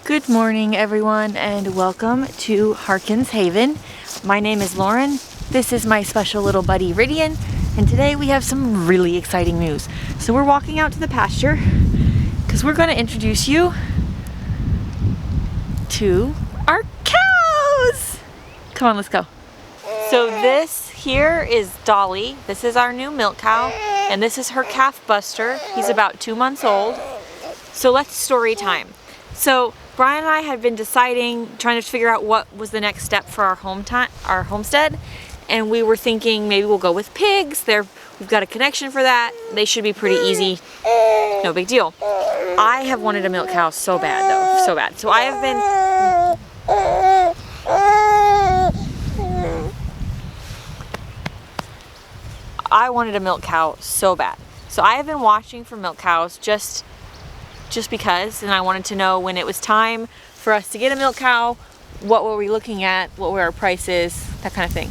Good morning, everyone, and welcome to Harkins Haven. My name is Lauren. This is my special little buddy Ridian, and today we have some really exciting news. So we're walking out to the pasture because we're going to introduce you to our cows. Come on, let's go. So this here is Dolly. This is our new milk cow, and this is her calf Buster. He's about 2 months old. So let's story time. So Brian and I had been deciding, trying to figure out what was the next step for our homestead, and we were thinking maybe we'll go with pigs. We've got a connection for that. They should be pretty easy, no big deal. I have wanted a milk cow so bad though, so bad. So I have been, I wanted a milk cow so bad. So I have been watching for milk cows just because, and I wanted to know when it was time for us to get a milk cow, what were we looking at, what were our prices, that kind of thing.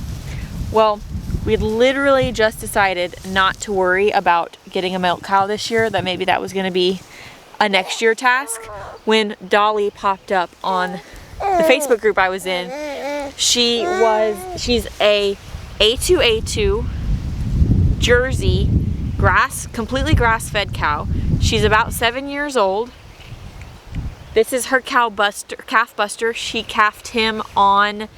Well, we had literally just decided not to worry about getting a milk cow this year, that maybe that was going to be a next year task, when Dolly popped up on the Facebook group I was in. She's a A2 Jersey completely grass-fed cow. She's about 7 years old. This is her calf Buster. She calved him on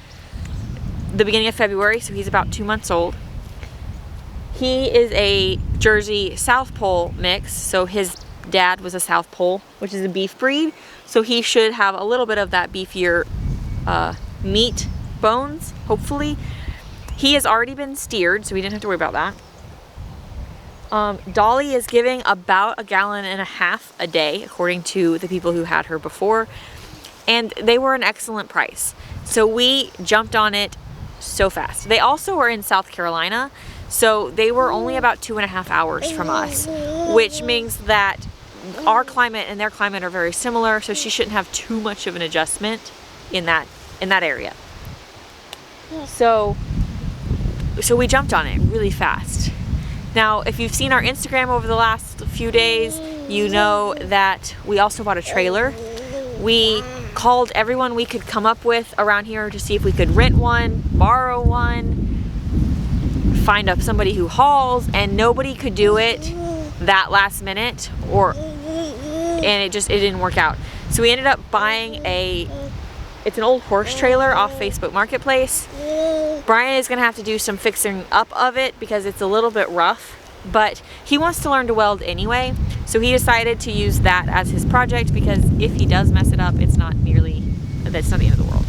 the beginning of February, so he's about 2 months old. He is a Jersey South Pole mix, so his dad was a South Pole, which is a beef breed, so he should have a little bit of that beefier meat bones, hopefully. He has already been steered, so we didn't have to worry about that. Dolly is giving about 1.5 gallons a day, according to the people who had her before, and they were an excellent price. So we jumped on it so fast. They also were in South Carolina, so they were only about 2.5 hours from us, which means that our climate and their climate are very similar, so she shouldn't have too much of an adjustment in that area. So we jumped on it really fast. Now, if you've seen our Instagram over the last few days, you know that we also bought a trailer. We called everyone we could come up with around here to see if we could rent one, borrow one, find up somebody who hauls, and nobody could do it that last minute, and it didn't work out. So we ended up buying it's an old horse trailer off Facebook Marketplace. Brian is going to have to do some fixing up of it because it's a little bit rough, but he wants to learn to weld anyway, so he decided to use that as his project, because if he does mess it up, that's not the end of the world.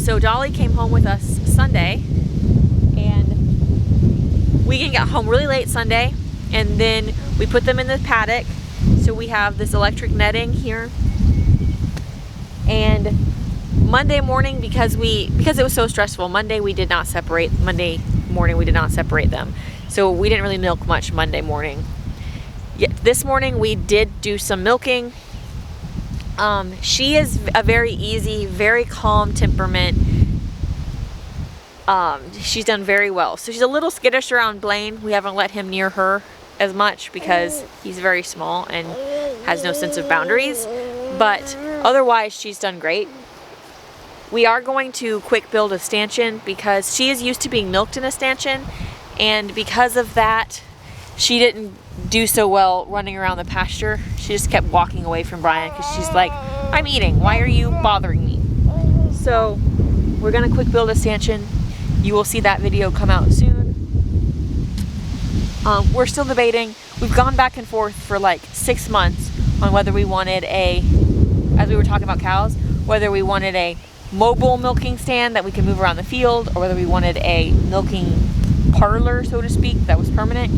So Dolly came home with us Sunday, and we can get home really late Sunday, and then we put them in the paddock. So we have this electric netting here. And Monday morning, because it was so stressful, Monday morning we did not separate them. So we didn't really milk much Monday morning. Yet this morning we did do some milking. She is a very easy, very calm temperament. She's done very well. So she's a little skittish around Blaine. We haven't let him near her as much because he's very small and has no sense of boundaries. But otherwise, she's done great. We are going to quick build a stanchion because she is used to being milked in a stanchion, and because of that, she didn't do so well running around the pasture. She just kept walking away from Brian because she's like, I'm eating, why are you bothering me? So we're gonna quick build a stanchion. You will see that video come out soon. We're still debating. We've gone back and forth for like 6 months on whether we wanted as we were talking about cows, whether we wanted a mobile milking stand that we can move around the field, or whether we wanted a milking parlor, so to speak, that was permanent.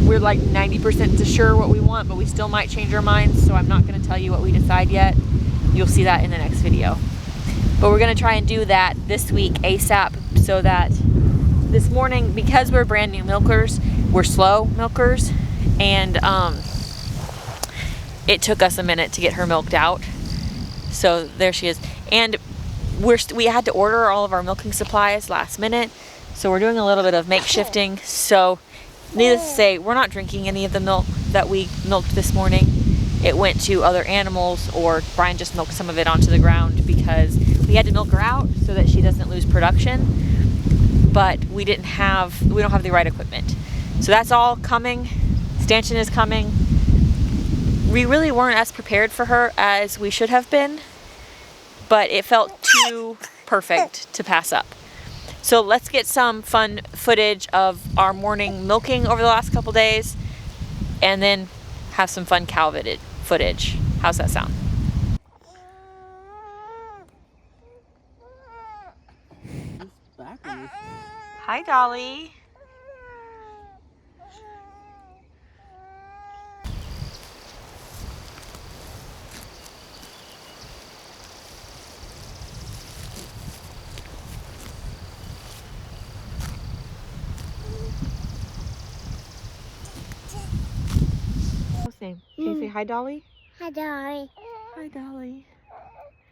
We're like 90% sure what we want, but we still might change our minds, so I'm not going to tell you what we decide yet. You'll see that in the next video. But we're going to try and do that this week ASAP, so that this morning, because we're brand new milkers, we're slow milkers, and it took us a minute to get her milked out. So there she is. And we had to order all of our milking supplies last minute, so we're doing a little bit of makeshifting. So needless to say, we're not drinking any of the milk that we milked this morning. it went to other animals, or Brian just milked some of it onto the ground because we had to milk her out so that she doesn't lose production. But we don't have the right equipment. So that's all coming. Stanchion is coming. We really weren't as prepared for her as we should have been, but it felt too perfect to pass up. So let's get some fun footage of our morning milking over the last couple days, and then have some fun cow footage. How's that sound? Hi, Dolly. What's name? Can you say hi, Dolly? Hi, Dolly. Hi, Dolly.